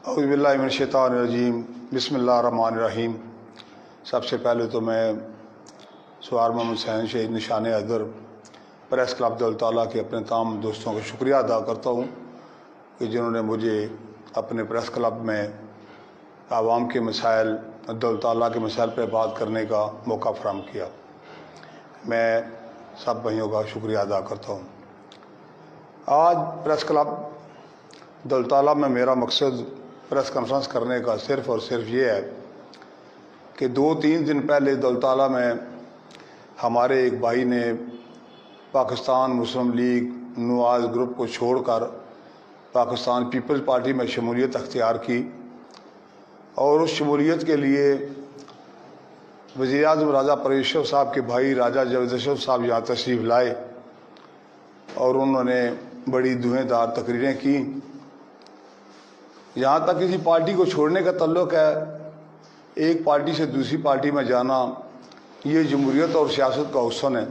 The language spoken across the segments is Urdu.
اعوذ باللہ من الشیطان الرجیم، بسم اللہ الرحمن الرحیم۔ سب سے پہلے تو میں سوار محمد حسین شہید نشان حیدر پریس کلب دولتالہ کے اپنے تمام دوستوں کا شکریہ ادا کرتا ہوں کہ جنہوں نے مجھے اپنے پریس کلب میں عوام کے مسائل، دولتالہ کے مسائل پہ بات کرنے کا موقع فراہم کیا۔ میں سب بھائیوں کا شکریہ ادا کرتا ہوں۔ آج پریس کلب دولتالہ میں میرا مقصد پریس کانفرنس کرنے کا صرف اور صرف یہ ہے کہ 2-3 دن پہلے دولتالہ میں ہمارے ایک بھائی نے پاکستان مسلم لیگ نواز گروپ کو چھوڑ کر پاکستان پیپلز پارٹی میں شمولیت اختیار کی، اور اس شمولیت کے لیے وزیر اعظم راجہ پرویز اشرف صاحب کے بھائی راجہ جاوید اشرف صاحب یہاں تشریف لائے اور انہوں نے بڑی دھویں دار تقریریں کی۔ یہاں تک کسی پارٹی کو چھوڑنے کا تعلق ہے، ایک پارٹی سے دوسری پارٹی میں جانا یہ جمہوریت اور سیاست کا حسن ہے۔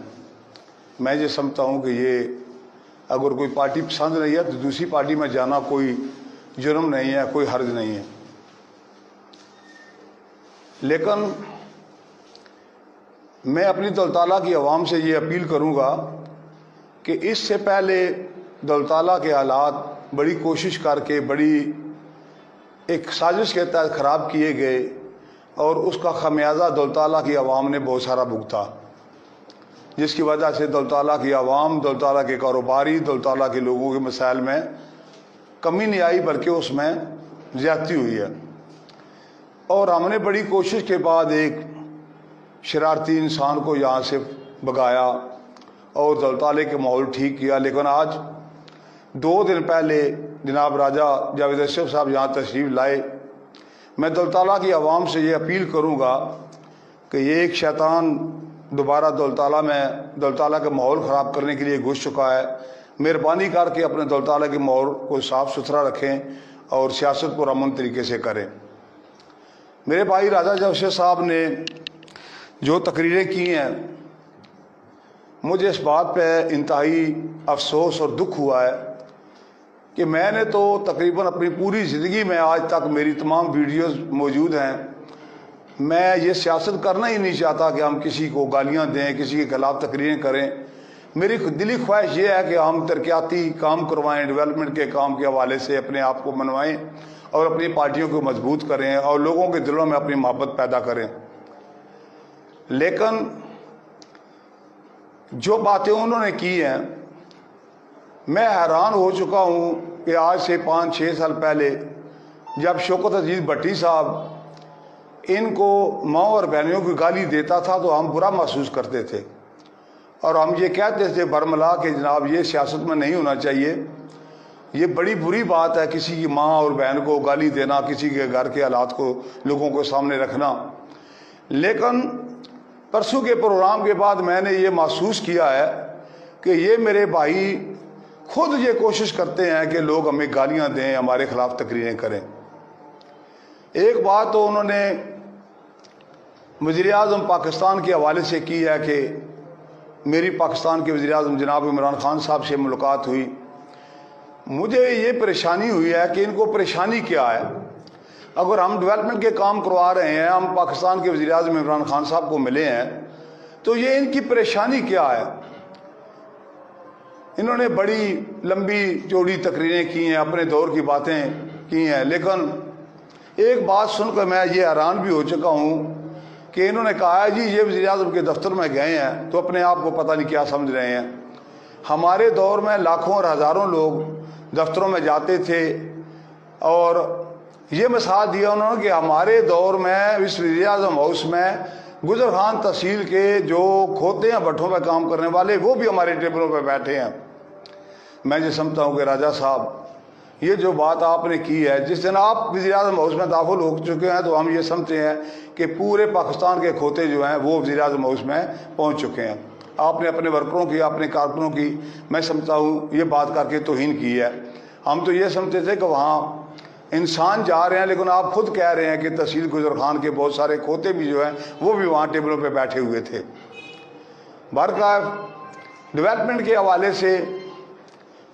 میں یہ سمجھتا ہوں کہ یہ اگر کوئی پارٹی پسند نہیں ہے تو دوسری پارٹی میں جانا کوئی جرم نہیں ہے، کوئی حرج نہیں ہے۔ لیکن میں اپنی دولتالہ کی عوام سے یہ اپیل کروں گا کہ اس سے پہلے دولتالہ کے حالات بڑی کوشش کر کے بڑی ایک سازش کے تحت خراب کیے گئے، اور اس کا خمیازہ دولتالہ کی عوام نے بہت سارا بھگتا، جس کی وجہ سے دولتالہ کی عوام، دولتالہ کے کاروباری، دولتالہ کے لوگوں کے مسائل میں کمی نہیں آئی بلکہ اس میں زیادتی ہوئی ہے۔ اور ہم نے بڑی کوشش کے بعد ایک شرارتی انسان کو یہاں سے بھگایا اور دولتالہ کے ماحول ٹھیک کیا۔ لیکن آج 2 دن پہلے جناب راجہ جاوید اشرف صاحب یہاں تشریف لائے۔ میں دولتالہ کی عوام سے یہ اپیل کروں گا کہ یہ ایک شیطان دوبارہ دولتالہ کا ماحول خراب کرنے کے لیے گھس چکا ہے۔ مہربانی کر کے اپنے دولتالہ کے ماحول کو صاف ستھرا رکھیں اور سیاست پر امن طریقے سے کریں۔ میرے بھائی راجہ جاوید اشرف صاحب نے جو تقریریں کی ہیں، مجھے اس بات پہ انتہائی افسوس اور دکھ ہوا ہے کہ میں نے تو تقریباً اپنی پوری زندگی میں آج تک میری تمام ویڈیوز موجود ہیں، میں یہ سیاست کرنا ہی نہیں چاہتا کہ ہم کسی کو گالیاں دیں، کسی کے خلاف تقریریں کریں۔ میری دلی خواہش یہ ہے کہ ہم ترقیاتی کام کروائیں، ڈیولپمنٹ کے کام کے حوالے سے اپنے آپ کو منوائیں اور اپنی پارٹیوں کو مضبوط کریں اور لوگوں کے دلوں میں اپنی محبت پیدا کریں۔ لیکن جو باتیں انہوں نے کی ہیں، میں حیران ہو چکا ہوں کہ آج سے 5-6 سال پہلے جب شوکت عزیز بھٹی صاحب ان کو ماں اور بہنوں کی گالی دیتا تھا تو ہم برا محسوس کرتے تھے، اور ہم یہ کہتے تھے برملا کہ جناب یہ سیاست میں نہیں ہونا چاہیے، یہ بڑی بری بات ہے کسی کی ماں اور بہن کو گالی دینا، کسی کے گھر کے حالات کو لوگوں کو سامنے رکھنا۔ لیکن پرسوں کے پروگرام کے بعد میں نے یہ محسوس کیا ہے کہ یہ میرے بھائی خود یہ کوشش کرتے ہیں کہ لوگ ہمیں گالیاں دیں، ہمارے خلاف تقریریں کریں۔ ایک بات تو انہوں نے وزیر اعظم پاکستان کے حوالے سے کی ہے کہ میری پاکستان کے وزیر اعظم جناب عمران خان صاحب سے ملاقات ہوئی۔ مجھے یہ پریشانی ہوئی ہے کہ ان کو پریشانی کیا ہے؟ اگر ہم ڈیولپمنٹ کے کام کروا رہے ہیں، ہم پاکستان کے وزیر اعظم عمران خان صاحب کو ملے ہیں، تو یہ ان کی پریشانی کیا ہے؟ انہوں نے بڑی لمبی چوڑی تقریریں کی ہیں، اپنے دور کی باتیں کی ہیں، لیکن ایک بات سن کر میں یہ حیران بھی ہو چکا ہوں کہ انہوں نے کہا ہے جی یہ وزیر اعظم کے دفتر میں گئے ہیں تو اپنے آپ کو پتہ نہیں کیا سمجھ رہے ہیں۔ ہمارے دور میں لاکھوں اور ہزاروں لوگ دفتروں میں جاتے تھے، اور یہ مثال دیا انہوں نے کہ ہمارے دور میں اس وزیر اعظم ہاؤس میں گجر خان تحصیل کے جو کھوتے ہیں بٹھوں پہ کام کرنے والے، وہ بھی ہمارے ٹیبلوں پہ بیٹھے ہیں۔ میں یہ سمجھتا ہوں کہ راجہ صاحب یہ جو بات آپ نے کی ہے، جس دن آپ وزیر اعظم ہاؤس میں داخل ہو چکے ہیں تو ہم یہ سمجھتے ہیں کہ پورے پاکستان کے کھوتے جو ہیں وہ وزیر اعظم ہاؤس میں پہنچ چکے ہیں۔ آپ نے اپنے ورکروں کی، اپنے کارکنوں کی، میں سمجھتا ہوں یہ بات کر کے توہین کی ہے۔ ہم تو یہ سمجھتے تھے کہ وہاں انسان جا رہے ہیں، لیکن آپ خود کہہ رہے ہیں کہ تحصیل گجر خان کے بہت سارے کھوتے بھی جو ہیں وہ بھی وہاں ٹیبلوں پہ بیٹھے ہوئے تھے۔ بہرکیف ڈیولپمنٹ کے حوالے سے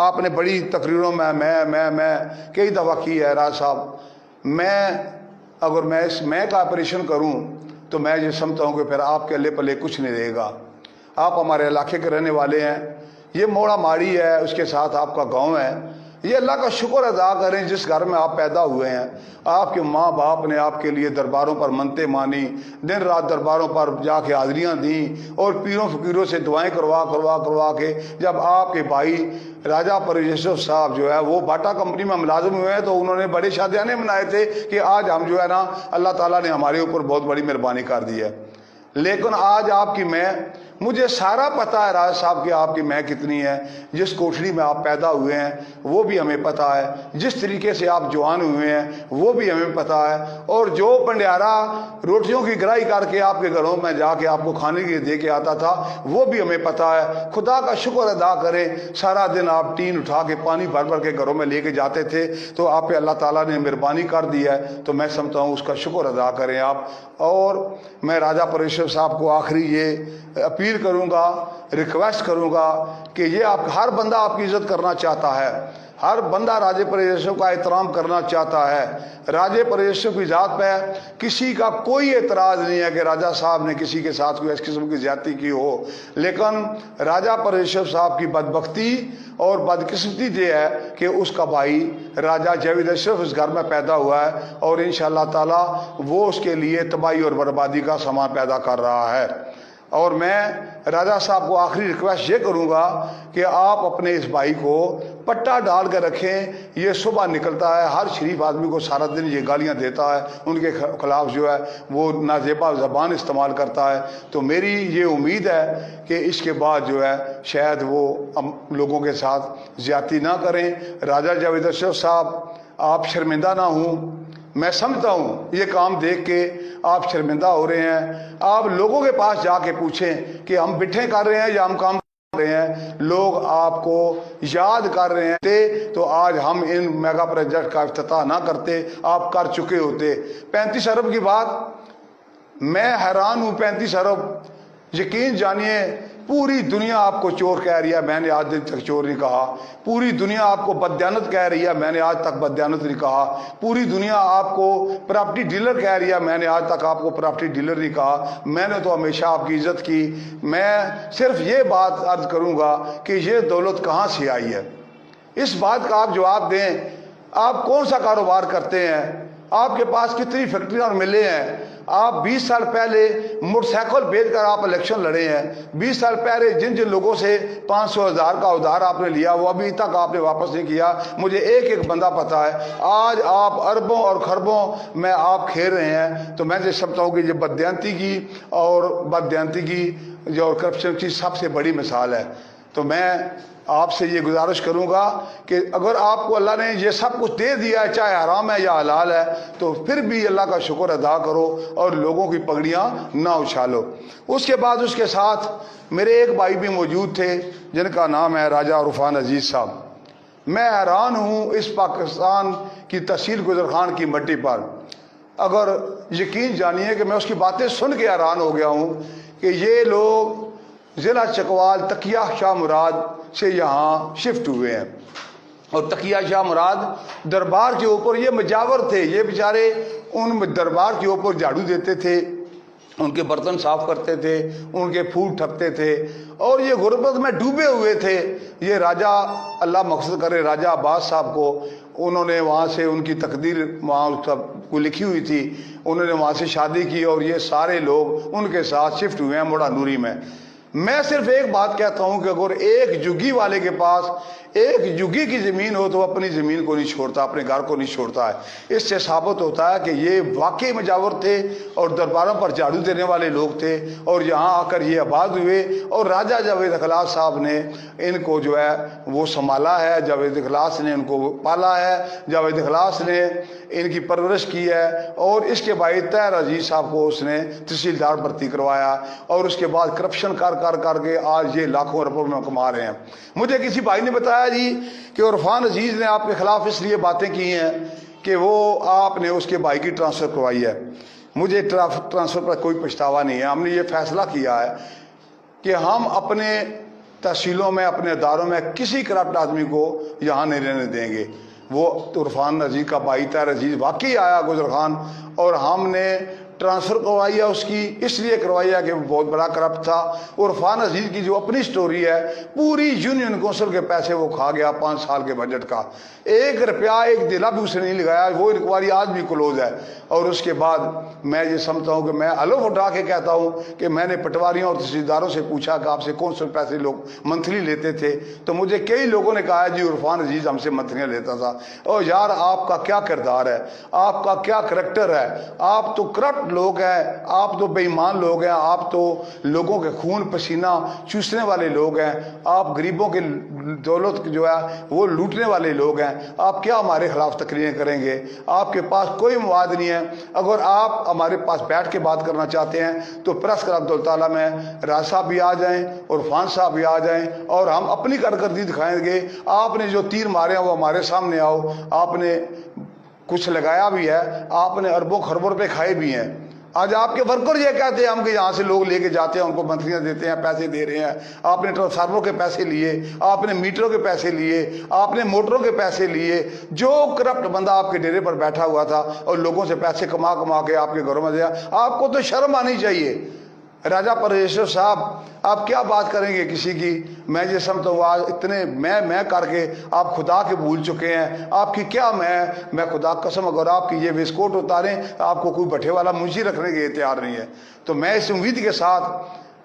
آپ نے بڑی تقریروں میں کئی دفعہ کی ہے راج صاحب، اگر میں اس میں کا آپریشن کروں تو میں یہ سمجھتا ہوں کہ پھر آپ کے اللہ پلے کچھ نہیں رہے گا۔ آپ ہمارے علاقے کے رہنے والے ہیں، یہ موڑا ماڑی ہے، اس کے ساتھ آپ کا گاؤں ہے، یہ اللہ کا شکر ادا کریں جس گھر میں آپ پیدا ہوئے ہیں۔ آپ کے ماں باپ نے آپ کے لیے درباروں پر منتیں مانی، دن رات درباروں پر جا کے حاضریاں دیں، اور پیروں فقیروں سے دعائیں کروا کے جب آپ کے بھائی راجہ پریشو صاحب جو ہے وہ باٹا کمپنی میں ملازم ہوئے ہیں تو انہوں نے بڑے شادیانے منائے تھے کہ آج ہم جو ہے نا اللہ تعالیٰ نے ہمارے اوپر بہت بڑی مہربانی کر دی ہے۔ لیکن آج آپ کی میں، مجھے سارا پتہ ہے راج صاحب کہ آپ کی میں کتنی ہے، جس کوٹھڑی میں آپ پیدا ہوئے ہیں وہ بھی ہمیں پتہ ہے، جس طریقے سے آپ جوان ہوئے ہیں وہ بھی ہمیں پتہ ہے، اور جو پنڈیارا روٹیوں کی گرائی کر کے آپ کے گھروں میں جا کے آپ کو کھانے کے دے کے آتا تھا وہ بھی ہمیں پتہ ہے۔ خدا کا شکر ادا کریں، سارا دن آپ ٹین اٹھا کے پانی بھر کے گھروں میں لے کے جاتے تھے تو آپ پہ اللہ تعالیٰ نے مہربانی کر دی ہے، تو میں سمجھتا ہوں اس کا شکر ادا کریں آپ۔ اور میں راجہ پریشور صاحب کو آخری یہ اپیل کروں گا، ریکویسٹ کروں گا کہ یہ ہر بندہ آپ کی عزت کرنا چاہتا ہے، ہر بندہ راجہ پریشور کا احترام کرنا چاہتا ہے، راجہ پریشور کی ذات پہ کسی کا کوئی اعتراض نہیں ہے کہ راجہ صاحب نے کسی کے ساتھ کوئی اس قسم کی زیادتی کی ہو، لیکن راجہ پریشور صاحب کی بدبختی اور بدقسمتی یہ ہے کہ اس کا بھائی راجہ جاوید اشرف اس گھر میں پیدا ہوا ہے، اور انشاءاللہ تعالی وہ اس کے لیے تباہی اور بربادی کا سامان پیدا کر رہا ہے۔ اور میں راجہ صاحب کو آخری ریکویسٹ یہ کروں گا کہ آپ اپنے اس بھائی کو پٹا ڈال کے رکھیں، یہ صبح نکلتا ہے ہر شریف آدمی کو سارا دن یہ گالیاں دیتا ہے، ان کے خلاف جو ہے وہ نازیبا زبان استعمال کرتا ہے، تو میری یہ امید ہے کہ اس کے بعد جو ہے شاید وہ لوگوں کے ساتھ زیادتی نہ کریں۔ راجہ جاوید اشرف صاحب آپ شرمندہ نہ ہوں، میں سمجھتا ہوں یہ کام دیکھ کے آپ شرمندہ ہو رہے ہیں، آپ لوگوں کے پاس جا کے پوچھیں کہ ہم بٹھے کر رہے ہیں یا ہم کام کر رہے ہیں، لوگ آپ کو یاد کر رہے ہیں، تو آج ہم ان میگا پروجیکٹ کا افتتاح نہ کرتے، آپ کر چکے ہوتے۔ 35 ارب کی بات، میں حیران ہوں، 35 ارب، یقین جانیے پوری دنیا آپ کو چور کہہ رہی ہے، میں نے آج دن تک چور نہیں کہا، پوری دنیا آپ کو بددیانت کہہ رہی ہے، میں نے آج تک بددیانت نہیں کہا، پوری دنیا آپ کو پراپرٹی ڈیلر کہہ رہی ہے، میں نے آج تک آپ کو پراپرٹی ڈیلر نہیں کہا، میں نے تو ہمیشہ آپ کی عزت کی۔ میں صرف یہ بات عرض کروں گا کہ یہ دولت کہاں سے آئی ہے، اس بات کا آپ جواب دیں۔ آپ کون سا کاروبار کرتے ہیں، آپ کے پاس کتنی فیکٹریاں اور ملیں ہیں، آپ 20 سال پہلے موٹر سائیکل بیچ کر آپ الیکشن لڑے ہیں، 20 سال پہلے جن لوگوں سے 500,000 کا ادھار آپ نے لیا وہ ابھی تک آپ نے واپس نہیں کیا، مجھے ایک بندہ پتا ہے۔ آج آپ اربوں اور خربوں میں آپ کھیل رہے ہیں، تو میں یہ سمجھتا ہوں کہ یہ بددیانتی کی جو کرپشن کی سب سے بڑی مثال ہے۔ تو میں آپ سے یہ گزارش کروں گا کہ اگر آپ کو اللہ نے یہ سب کچھ دے دیا ہے، چاہے حرام ہے یا حلال ہے، تو پھر بھی اللہ کا شکر ادا کرو اور لوگوں کی پگڑیاں نہ اچھالو۔ اس کے بعد اس کے ساتھ میرے ایک بھائی بھی موجود تھے جن کا نام ہے راجہ عرفان عزیز صاحب۔ میں حیران ہوں اس پاکستان کی تحصیل گجر خان کی مٹی پر، اگر یقین جانیے کہ میں اس کی باتیں سن کے حیران ہو گیا ہوں کہ یہ لوگ ضلع چکوال تقیہ شاہ مراد سے یہاں شفٹ ہوئے ہیں، اور تقیہ شاہ مراد دربار کے اوپر یہ مجاور تھے، یہ بیچارے ان دربار کے اوپر جھاڑو دیتے تھے، ان کے برتن صاف کرتے تھے، ان کے پھول ٹھپتے تھے، اور یہ غربت میں ڈوبے ہوئے تھے۔ یہ راجہ اللہ مقصد کرے راجہ عباس صاحب کو انہوں نے وہاں سے ان کی تقدیر وہاں کو لکھی ہوئی تھی، انہوں نے وہاں سے شادی کی اور یہ سارے لوگ ان کے ساتھ شفٹ ہوئے ہیں موڑا نوری میں۔ میں صرف ایک بات کہتا ہوں کہ اگر ایک جگی والے کے پاس ایک جگی کی زمین ہو تو اپنی زمین کو نہیں چھوڑتا، اپنے گھر کو نہیں چھوڑتا ہے۔ اس سے ثابت ہوتا ہے کہ یہ واقعی مجاور تھے اور درباروں پر جھاڑو دینے والے لوگ تھے، اور یہاں آ کر یہ آباد ہوئے، اور راجہ جاوید اخلاص صاحب نے ان کو جو ہے وہ سنبھالا ہے، جاوید اخلاص نے ان کو پالا ہے، جاوید اخلاص نے ان کی پرورش کی ہے، اور اس کے بعد طاہر عزیز صاحب کو اس نے تحصیلدار بھرتی کروایا، اور اس کے بعد کرپشن کر کے آج یہ لاکھوں روپے میں کما رہے ہیں۔ مجھے کسی بھائی نے بتایا جی کہ عرفان عزیز نے آپ کے خلاف اس لیے باتیں کی ہیں کہ وہ آپ نے اس کے بھائی کی ٹرانسفر کروائی ہے۔ مجھے ٹرانسفر پر کوئی پچھتاوا نہیں ہے، ہم نے یہ فیصلہ کیا ہے کہ ہم اپنے تحصیلوں میں اپنے اداروں میں کسی کرپٹ آدمی کو یہاں نہیں رہنے دیں گے۔ وہ عرفان عزیز کا بھائی طاہر عزیز واقعی آیا گجر خان، اور ہم نے ٹرانسفر کروائی ہے اس کی، اس لیے کروائی ہے کہ وہ بہت بڑا کرپٹ تھا۔ عرفان عزیز کی جو اپنی سٹوری ہے، پوری یونین کونسل کے پیسے وہ کھا گیا 5 سال کے بجٹ کا، 1 روپیہ 1 دلہ بھی اسے نہیں لگایا۔ وہ انکوائری آج بھی کلوز ہے۔ اور اس کے بعد میں یہ سمجھتا ہوں کہ میں الف اٹھا کے کہتا ہوں کہ میں نے پٹواریوں اور تحصیلداروں سے پوچھا کہ آپ سے کون سے پیسے لوگ منتھلی لیتے تھے، تو مجھے کئی لوگوں نے کہا جی عرفان عزیز ہم سے منتھلیاں لیتا تھا۔ اور یار آپ کا کیا کردار ہے، آپ کا کیا کریکٹر ہے، آپ تو کرپٹ لوگ ہیں، آپ تو بے ایمان لوگ ہیں، آپ تو لوگوں کے خون پسینہ چوسنے والے لوگ ہیں، آپ غریبوں کی دولت جو ہے وہ لوٹنے والے لوگ ہیں۔ آپ کیا ہمارے خلاف تقریریں کریں گے؟ آپ کے پاس کوئی مواد نہیں ہے۔ اگر آپ ہمارے پاس بیٹھ کے بات کرنا چاہتے ہیں تو پریس کلب دولتالہ میں راج صاحب بھی آ جائیں، عرفان صاحب بھی آ جائیں، اور ہم اپنی کارکردگی دکھائیں گے۔ آپ نے جو تیر مارے ہیں وہ ہمارے سامنے آؤ، آپ نے کچھ لگایا بھی ہے، آپ نے اربوں خربوں روپے کھائے بھی ہیں۔ آج آپ کے ورکر یہ کہتے ہیں ہم کہ یہاں سے لوگ لے کے جاتے ہیں، ان کو منتھلیاں دیتے ہیں، پیسے دے رہے ہیں۔ آپ نے ٹرانسفارمروں کے پیسے لیے، آپ نے میٹروں کے پیسے لیے، آپ نے موٹروں کے پیسے لیے۔ جو کرپٹ بندہ آپ کے ڈیرے پر بیٹھا ہوا تھا اور لوگوں سے پیسے کما کما کے آپ کے گھروں میں دیا، آپ کو تو شرم آنی چاہیے۔ راجہ پرمیشور صاحب آپ کیا بات کریں گے کسی کی؟ میں یہ سمجھتا ہوں آج اتنے میں کر کے آپ خدا کے بھول چکے ہیں۔ آپ کی کیا میں خدا قسم اگر آپ کی یہ ویسکوٹ اتاریں آپ کو کوئی بٹھے والا منشی رکھنے کے تیار نہیں ہے۔ تو میں اس امید کے ساتھ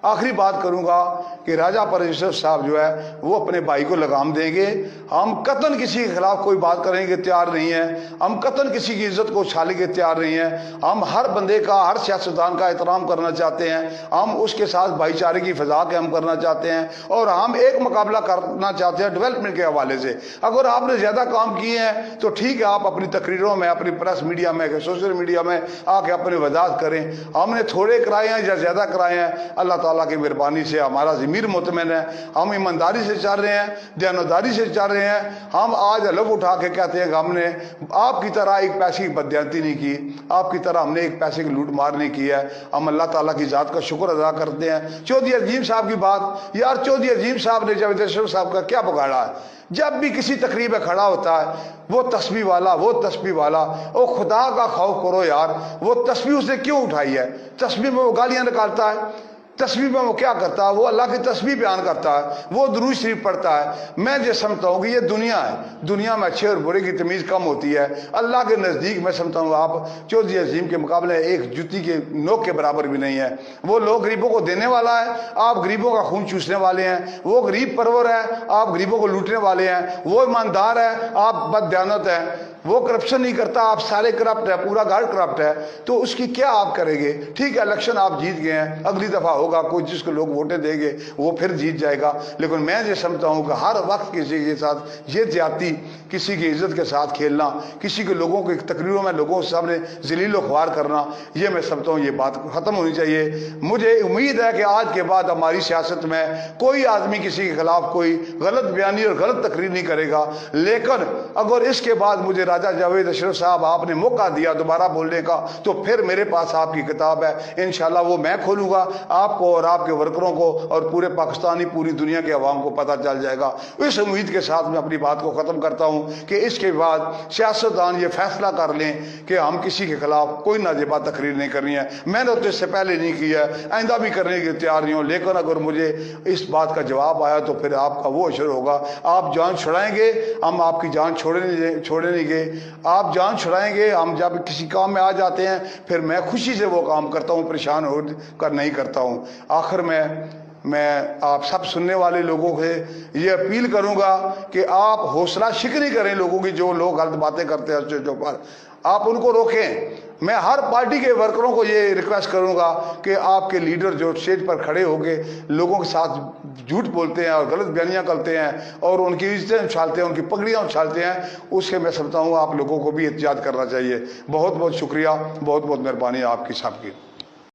آخری بات کروں گا کہ راجہ پرمیشور صاحب جو ہے وہ اپنے بھائی کو لگام دیں گے۔ ہم قطعاً کسی کے خلاف کوئی بات کرنے کے تیار نہیں ہیں، ہم قطعاً کسی کی عزت کو اچھالنے کے تیار نہیں ہیں۔ ہم ہر بندے کا، ہر سیاستدان کا احترام کرنا چاہتے ہیں، ہم اس کے ساتھ بھائی چارے کی فضا قائم کرنا چاہتے ہیں، اور ہم ایک مقابلہ کرنا چاہتے ہیں ڈیولپمنٹ کے حوالے سے۔ اگر آپ نے زیادہ کام کیے ہیں تو ٹھیک ہے، آپ اپنی تقریروں میں، اپنی پریس میڈیا میں، سوشل میڈیا میں آ کے اپنی وضاحت کریں۔ ہم نے تھوڑے کرائے ہیں یا زیادہ کرائے ہیں، اللہ تعالیٰ کی مہربانی سے ہمارا ضمیر مطمئن ہے، ہم ایمانداری سے چل رہے ہیں، دیانتداری سے چل رہے ہیں۔ ہم آج الف اٹھا کے کہتے ہیں کہ ہم نے آپ کی طرح ایک پیسے کی بددیانتی نہیں کی، آپ کی طرح ہم نے ایک پیسے کی لوٹ مار نہیں کی ہے۔ ہم اللہ تعالیٰ کی ذات کا شکر ادا کرتے ہیں۔ چودھری عظیم صاحب کی بات، یار چودھری عظیم صاحب نے جاوید اشرف صاحب کا کیا بگاڑا ہے؟ جب بھی کسی تقریب میں کھڑا ہوتا ہے وہ تسبیح والا، وہ تسبیح والا، او خدا کا خوف کرو یار، وہ تسبیح اس نے کیوں اٹھائی ہے؟ تسبیح میں وہ گالیاں نکالتا ہے، تسبیح میں وہ کیا کرتا ہے؟ وہ اللہ کی تسبیح بیان کرتا ہے، وہ درود شریف پڑھتا ہے۔ میں یہ سمجھتا ہوں کہ یہ دنیا ہے، دنیا میں اچھے اور برے کی تمیز کم ہوتی ہے۔ اللہ کے نزدیک میں سمجھتا ہوں آپ چودھری عظیم کے مقابلے ایک جوتی کے نوک کے برابر بھی نہیں ہے۔ وہ لوگ غریبوں کو دینے والا ہے، آپ غریبوں کا خون چوسنے والے ہیں۔ وہ غریب پرور ہے، آپ غریبوں کو لوٹنے والے ہیں۔ وہ ایماندار ہے، آپ بد دیانت ہیں۔ وہ کرپشن نہیں کرتا، آپ سارے کرپٹ ہے، پورا گھر کرپٹ ہے۔ تو اس کی کیا آپ کریں گے؟ ٹھیک ہے، الیکشن آپ جیت گئے ہیں، اگلی دفعہ ہوگا کوئی جس کو لوگ ووٹیں دیں گے وہ پھر جیت جائے گا۔ لیکن میں یہ سمجھتا ہوں کہ ہر وقت کسی کے ساتھ یہ زیادتی، کسی کی عزت کے ساتھ کھیلنا، کسی کے لوگوں کے تقریروں میں لوگوں کے سامنے ذلیل و خوار کرنا، یہ میں سمجھتا ہوں یہ بات ختم ہونی چاہیے۔ مجھے امید ہے کہ آج کے بعد ہماری سیاست میں کوئی آدمی کسی کے خلاف کوئی غلط بیانی اور غلط تقریر نہیں کرے گا۔ لیکن اگر اس کے بعد مجھے راجہ جاوید اشرف صاحب آپ نے موقع دیا دوبارہ بولنے کا تو پھر میرے پاس آپ کی کتاب ہے، انشاءاللہ وہ میں کھولوں گا، آپ کو اور آپ کے ورکروں کو اور پورے پاکستانی، پوری دنیا کے عوام کو پتہ چل جائے گا۔ اس امید کے ساتھ میں اپنی بات کو ختم کرتا ہوں کہ اس کے بعد سیاستدان یہ فیصلہ کر لیں کہ ہم کسی کے خلاف کوئی ناجائز تقریر نہیں کرنی ہے۔ میں نے تو اس سے پہلے نہیں کیا ہے، آئندہ بھی کرنے کے تیار نہیں ہوں، لیکن اگر مجھے اس بات کا جواب آیا تو پھر آپ کا وہ اشر ہوگا، آپ جان چھڑائیں گے، ہم آپ کی جان چھوڑے نہیں گے، آپ جان چھڑائیں گے۔ ہم جب کسی کام میں آ جاتے ہیں پھر میں خوشی سے وہ کام کرتا ہوں، پریشان ہو کر نہیں کرتا ہوں۔ آخر میں آپ سب سننے والے لوگوں سے یہ اپیل کروں گا کہ آپ حوصلہ شکنی کریں لوگوں کی، جو لوگ غلط باتیں کرتے ہیں اسٹیجوں پر، آپ ان کو روکیں۔ میں ہر پارٹی کے ورکروں کو یہ ریکویسٹ کروں گا کہ آپ کے لیڈر جو اسٹیج پر کھڑے ہو کے لوگوں کے ساتھ جھوٹ بولتے ہیں اور غلط بیانیاں کرتے ہیں اور ان کی عزتیں اچھالتے ہیں، ان کی پگڑیاں اچھالتے ہیں، اس سے میں سمجھتا ہوں آپ لوگوں کو بھی احتجاج کرنا چاہیے۔ بہت بہت شکریہ، بہت بہت مہربانی آپ کی سب کی۔